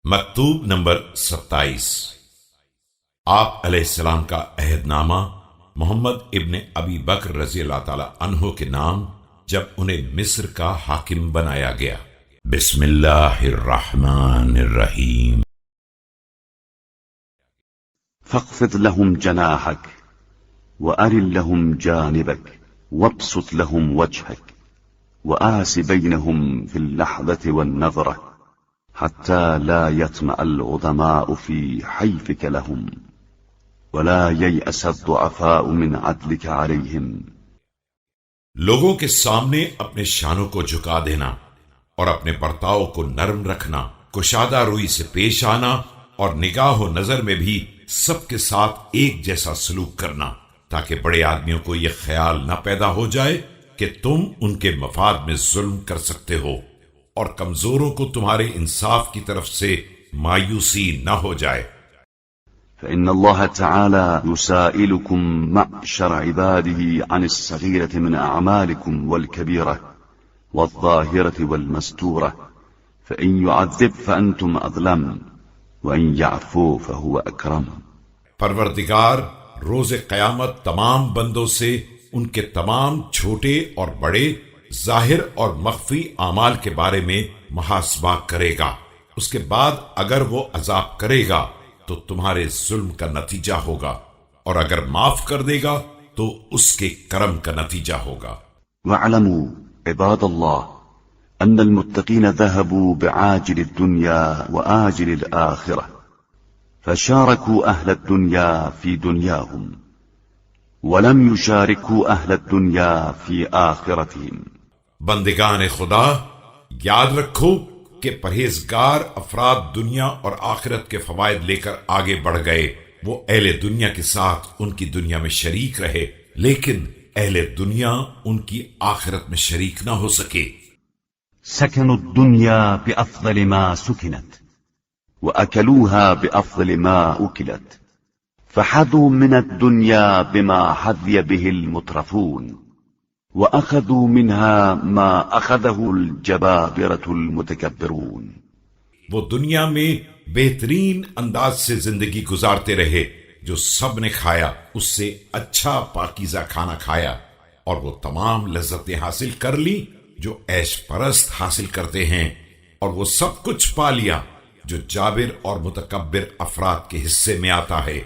مکتوب نمبر 27۔ آپ علیہ السلام کا عہد نامہ محمد ابن ابی بکر رضی اللہ تعالی عنہ کے نام جب انہیں مصر کا حاکم بنایا گیا۔ بسم اللہ الرحمن الرحیم۔ فاخفض لهم جناحك وأرل لهم جانبك وابسط لهم وجهك وآس بينهم في اللحظة والنظرة حتى لا يطمع العظماء في حيفك لهم ولا ييأس الضعفاء من عدلك عليهم۔ لوگوں کے سامنے اپنے شانوں کو جھکا دینا اور اپنے برتاؤ کو نرم رکھنا، کشادہ روئی سے پیش آنا اور نگاہ و نظر میں بھی سب کے ساتھ ایک جیسا سلوک کرنا، تاکہ بڑے آدمیوں کو یہ خیال نہ پیدا ہو جائے کہ تم ان کے مفاد میں ظلم کر سکتے ہو اور کمزوروں کو تمہارے انصاف کی طرف سے مایوسی نہ ہو جائے۔ فإن الله تعالى يسائلكم معشر عباده عن الصغيرة من أعمالكم والكبيرة والظاهرة والمستورة، فإن يعذب فأنتم أظلم وإن يعفو فهو أكرم۔ پروردگار روز قیامت تمام بندوں سے ان کے تمام چھوٹے اور بڑے، ظاہر اور مخفی اعمال کے بارے میں محاسبہ کرے گا۔ اس کے بعد اگر وہ عذاب کرے گا تو تمہارے ظلم کا نتیجہ ہوگا، اور اگر معاف کر دے گا تو اس کے کرم کا نتیجہ ہوگا۔ واعلموا عباد الله أن المتقين ذهبوا بعاجل الدنيا وآجل الآخرة، فشاركوا أهل الدنيا في دنياهم ولم يشاركوا أهل الدنيا في آخرتهم۔ بندگان خدا، یاد رکھو کہ پرہیزگار افراد دنیا اور آخرت کے فوائد لے کر آگے بڑھ گئے۔ وہ اہل دنیا کے ساتھ ان کی دنیا میں شریک رہے، لیکن اہل دنیا ان کی آخرت میں شریک نہ ہو سکے۔ سكنوا الدنيا بأفضل ما سكنت وأكلوها بأفضل ما أكلت، فحظوا من الدنيا بما حظي به المترفون وأخذوا منها ما أخذه الجبابرة المتكبرون۔ وہ دنیا میں بہترین انداز سے زندگی گزارتے رہے، جو سب نے کھایا اس سے اچھا پاکیزہ کھانا کھایا، اور وہ تمام لذتیں حاصل کر لی جو عیش پرست حاصل کرتے ہیں، اور وہ سب کچھ پا لیا جو جابر اور متکبر افراد کے حصے میں آتا ہے۔